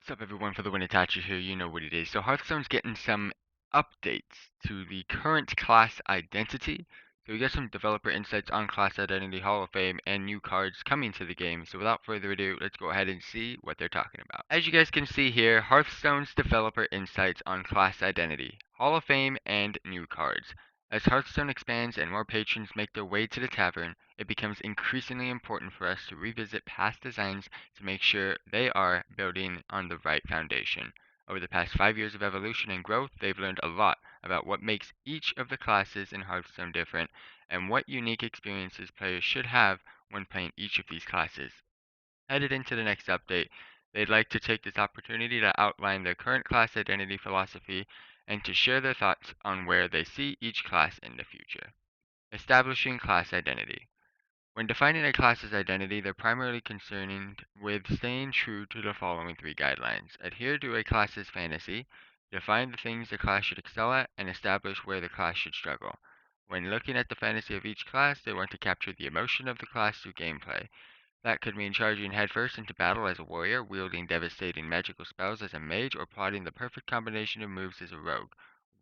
What's up, everyone? FTWitachi here. You know what it is. So Hearthstone's getting some updates to the current class identity. So we got some developer insights on class identity, Hall of Fame, and new cards coming to the game. So without further ado, let's go ahead and see what they're talking about. As you guys can see here, Hearthstone's developer insights on class identity, Hall of Fame, and new cards. As Hearthstone expands and more patrons make their way to the tavern, it becomes increasingly important for us to revisit past designs to make sure they are building on the right foundation. Over the past 5 years of evolution and growth, they've learned a lot about what makes each of the classes in Hearthstone different and what unique experiences players should have when playing each of these classes. Headed into the next update, they'd like to take this opportunity to outline their current class identity philosophy and to share their thoughts on where they see each class in the future. Establishing class identity. When defining a class's identity, they're primarily concerned with staying true to the following three guidelines. Adhere to a class's fantasy, define the things the class should excel at, and establish where the class should struggle. When looking at the fantasy of each class, they want to capture the emotion of the class through gameplay. That could mean charging headfirst into battle as a warrior, wielding devastating magical spells as a mage, or plotting the perfect combination of moves as a rogue.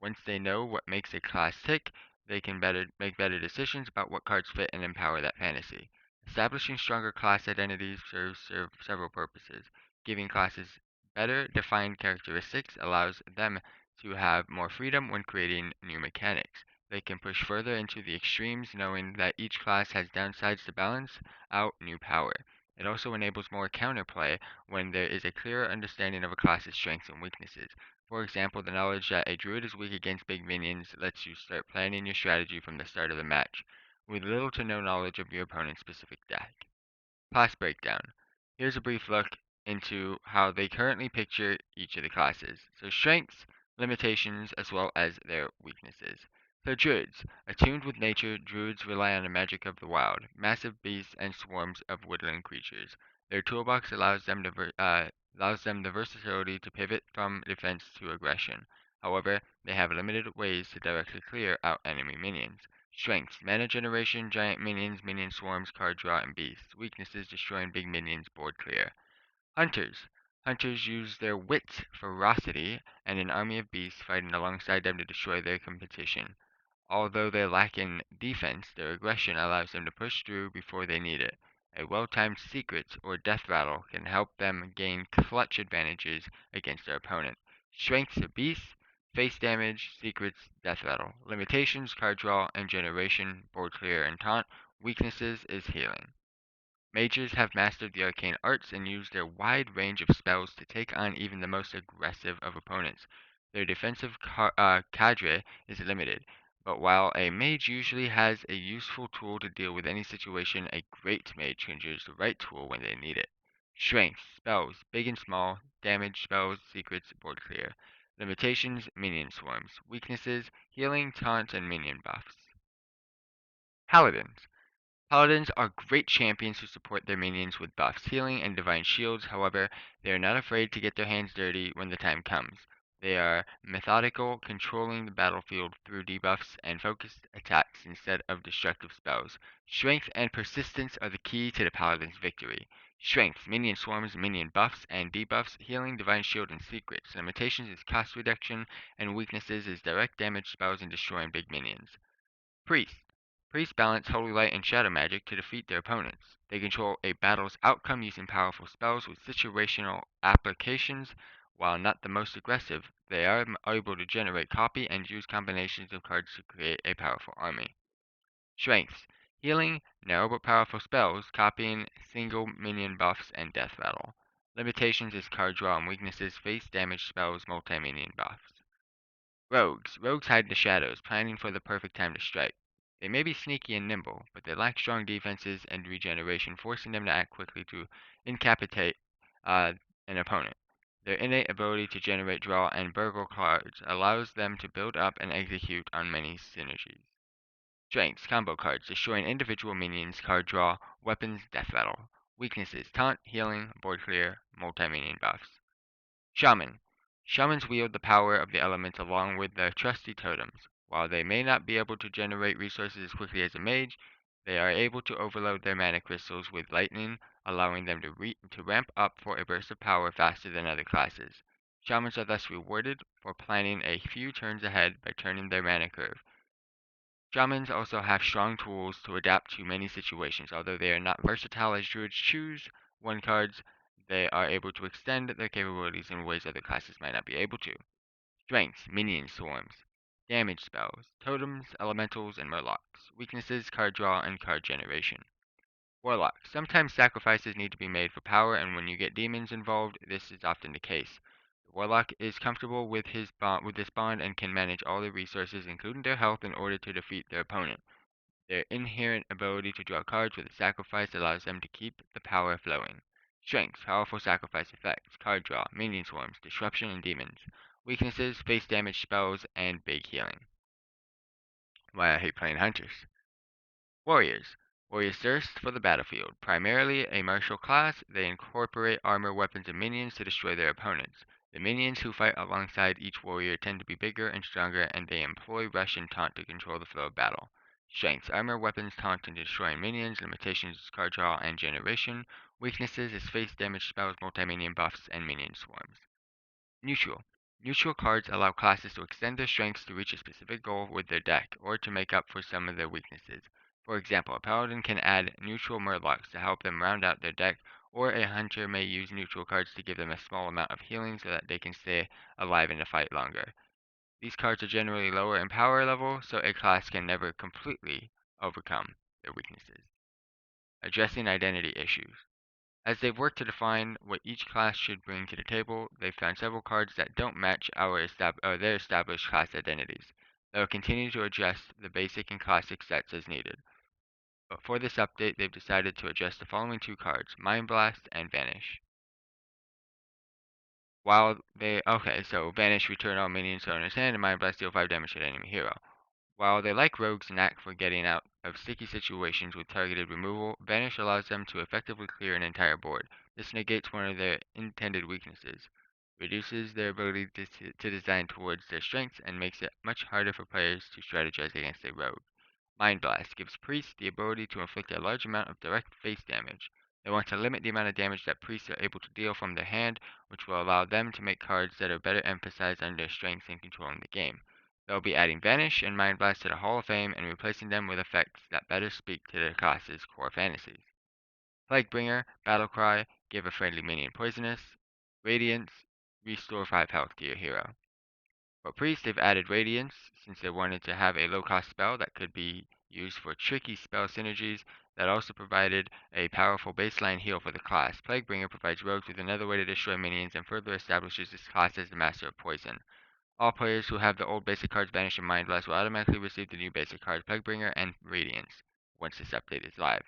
Once they know what makes a class tick, they can make better decisions about what cards fit and empower that fantasy. Establishing stronger class identities serves several purposes. Giving classes better defined characteristics allows them to have more freedom when creating new mechanics. They can push further into the extremes knowing that each class has downsides to balance out new power. It also enables more counterplay when there is a clearer understanding of a class's strengths and weaknesses. For example, the knowledge that a druid is weak against big minions lets you start planning your strategy from the start of the match, with little to no knowledge of your opponent's specific deck. Class breakdown. Here's a brief look into how they currently picture each of the classes. So strengths, limitations, as well as their weaknesses. So druids. Attuned with nature, druids rely on the magic of the wild, massive beasts and swarms of woodland creatures. Their toolbox allows them the versatility to pivot from defense to aggression. However, they have limited ways to directly clear out enemy minions. Strengths: mana generation, giant minions, minion swarms, card draw, and beasts. Weaknesses: destroying big minions, board clear. Hunters. Hunters use their wit, ferocity, and an army of beasts fighting alongside them to destroy their competition. Although they lack in defense, their aggression allows them to push through before they need it. A well-timed secret or death rattle can help them gain clutch advantages against their opponent. Strengths of beasts: face damage, secrets, death rattle. Limitations: card draw and generation, board clear, and taunt. Weaknesses is healing. Mages have mastered the arcane arts and use their wide range of spells to take on even the most aggressive of opponents. Their defensive cadre is limited, but while a mage usually has a useful tool to deal with any situation, a great mage can choose the right tool when they need it. Strength: spells, big and small, damage spells, secrets, board clear. Limitations: minion swarms. Weaknesses: healing, taunt, and minion buffs. Paladins. Paladins are great champions who support their minions with buffs, healing, and divine shields. However, they are not afraid to get their hands dirty when the time comes. They are methodical, controlling the battlefield through debuffs and focused attacks instead of destructive spells. Strength and persistence are the key to the Paladin's victory. Strength: minion swarms, minion buffs and debuffs, healing, divine shield, and secrets. Limitations is cost reduction, and weaknesses is direct damage spells and destroying big minions. Priest. Priests balance holy light and shadow magic to defeat their opponents. They control a battle's outcome using powerful spells with situational applications. While not the most aggressive, they are able to generate copy and use combinations of cards to create a powerful army. Strengths: healing, narrow but powerful spells, copying, single minion buffs, and death rattle. Limitations is card draw and weaknesses, face damage spells, multi-minion buffs. Rogues. Rogues hide in the shadows, planning for the perfect time to strike. They may be sneaky and nimble, but they lack strong defenses and regeneration, forcing them to act quickly to incapacitate an opponent. Their innate ability to generate draw and burgle cards allows them to build up and execute on many synergies. Strengths: combo cards, destroying individual minions, card draw, weapons, death rattle. Weaknesses: taunt, healing, board clear, multi-minion buffs. Shaman. Shamans wield the power of the elements along with their trusty totems. While they may not be able to generate resources as quickly as a mage, they are able to overload their mana crystals with lightning allowing them to ramp up for a burst of power faster than other classes. Shamans are thus rewarded for planning a few turns ahead by turning their mana curve. Shamans also have strong tools to adapt to many situations. Although they are not versatile as druids choose one cards, they are able to extend their capabilities in ways other classes might not be able to. Strengths, minion swarms, damage spells, totems, elementals, and murlocs. Weaknesses, card draw, and card generation. Warlock. Sometimes sacrifices need to be made for power, and when you get demons involved, this is often the case. The Warlock is comfortable with this bond and can manage all their resources, including their health, in order to defeat their opponent. Their inherent ability to draw cards with a sacrifice allows them to keep the power flowing. Strengths, powerful sacrifice effects, card draw, minion swarms, disruption, and demons. Weaknesses, face damage spells, and big healing. Why I hate playing hunters. Warriors. Warriors thirst for the battlefield. Primarily a martial class, they incorporate armor, weapons, and minions to destroy their opponents. The minions who fight alongside each warrior tend to be bigger and stronger, and they employ rush and taunt to control the flow of battle. Strengths: armor, weapons, taunt, and destroying minions. Limitations: card draw and generation. Weaknesses is face damage spells, multi-minion buffs, and minion swarms. Neutral. Neutral cards allow classes to extend their strengths to reach a specific goal with their deck, or to make up for some of their weaknesses. For example, a paladin can add neutral murlocs to help them round out their deck, or a hunter may use neutral cards to give them a small amount of healing so that they can stay alive in the fight longer. These cards are generally lower in power level, so a class can never completely overcome their weaknesses. Addressing identity issues. As they've worked to define what each class should bring to the table, they've found several cards that don't match their established class identities. They will continue to adjust the basic and classic sets as needed. But for this update, they've decided to adjust the following two cards, Mind Blast and Vanish. So Vanish return all minions to owner's hand, and Mind Blast deal 5 damage to the enemy hero. While they like Rogue's knack for getting out of sticky situations with targeted removal, Vanish allows them to effectively clear an entire board. This negates one of their intended weaknesses, reduces their ability to design towards their strengths, and makes it much harder for players to strategize against a rogue. Mind Blast gives priests the ability to inflict a large amount of direct face damage. They want to limit the amount of damage that priests are able to deal from their hand, which will allow them to make cards that are better emphasized on their strengths in controlling the game. They'll be adding Vanish and Mind Blast to the Hall of Fame and replacing them with effects that better speak to their class's core fantasies. Plaguebringer, Battlecry, give a friendly minion poisonous. Radiance, restore 5 health to your hero. For Priest, they've added Radiance, since they wanted to have a low-cost spell that could be used for tricky spell synergies that also provided a powerful baseline heal for the class. Plaguebringer provides rogues with another way to destroy minions and further establishes this class as the master of poison. All players who have the old basic cards Vanish and Mind Blast will automatically receive the new basic cards Plaguebringer and Radiance once this update is live.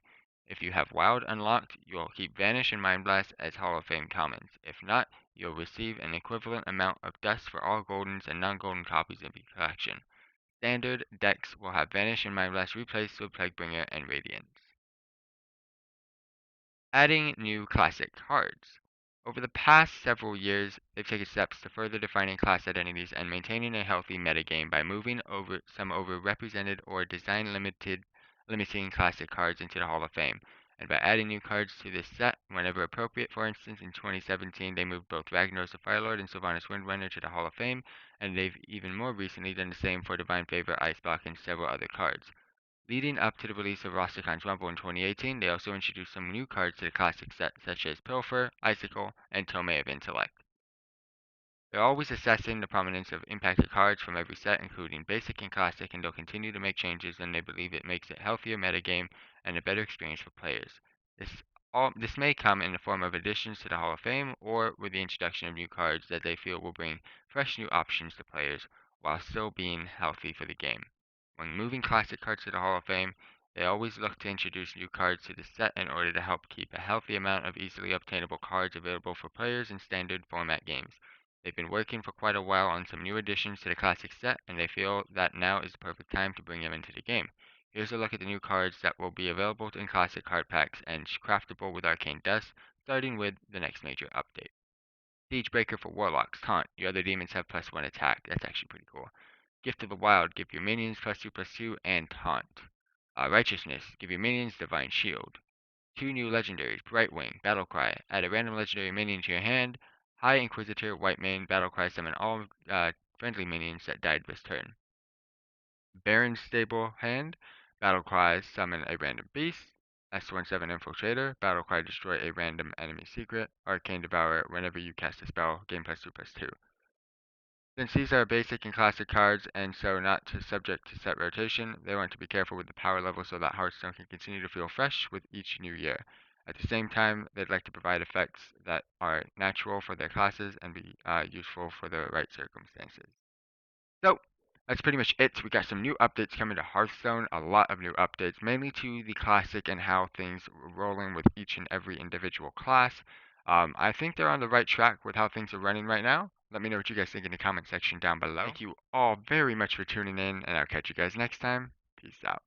If you have Wild unlocked, you'll keep Vanish and Mind Blast as Hall of Fame commons. If not, you'll receive an equivalent amount of dust for all goldens and non-golden copies of your collection. Standard decks will have Vanish and Mind Blast replaced with Plaguebringer and Radiance. Adding new classic cards. Over the past several years, they've taken steps to further defining class identities and maintaining a healthy metagame by moving over some overrepresented or limiting classic cards into the Hall of Fame, and by adding new cards to this set whenever appropriate. For instance, in 2017, they moved both Ragnaros the Firelord and Sylvanas Windrunner to the Hall of Fame, and they've even more recently done the same for Divine Favor, Iceblock, and several other cards. Leading up to the release of Rastikan's Rumble in 2018, they also introduced some new cards to the classic set, such as Pilfer, Icicle, and Tome of Intellect. They're always assessing the prominence of impacted cards from every set, including Basic and Classic, and they'll continue to make changes when they believe it makes a healthier metagame and a better experience for players. This may come in the form of additions to the Hall of Fame, or with the introduction of new cards that they feel will bring fresh new options to players, while still being healthy for the game. When moving classic cards to the Hall of Fame, they always look to introduce new cards to the set in order to help keep a healthy amount of easily obtainable cards available for players in standard format games. They've been working for quite a while on some new additions to the classic set, and they feel that now is the perfect time to bring them into the game. Here's a look at the new cards that will be available in classic card packs and craftable with Arcane Dust, starting with the next major update. Siegebreaker for Warlocks, Taunt. Your other demons have +1 attack. That's actually pretty cool. Gift of the Wild. Give your minions +2/+2 and Taunt. Righteousness. Give your minions Divine Shield. 2 new legendaries, Brightwing, Battlecry. Add a random legendary minion to your hand. High Inquisitor, White Mane, Battlecry summon all friendly minions that died this turn. Baron's Stable hand. Battlecry summon a random beast. S17 Infiltrator. Battlecry destroy a random enemy secret. Arcane Devourer whenever you cast a spell. Game +2/+2. Since these are basic and classic cards and so not subject to set rotation, they want to be careful with the power level so that Hearthstone can continue to feel fresh with each new year. At the same time, they'd like to provide effects that are natural for their classes and be useful for the right circumstances. So, that's pretty much it. We got some new updates coming to Hearthstone, a lot of new updates, mainly to the classic and how things are rolling with each and every individual class. I think they're on the right track with how things are running right now. Let me know what you guys think in the comment section down below. Thank you all very much for tuning in, and I'll catch you guys next time. Peace out.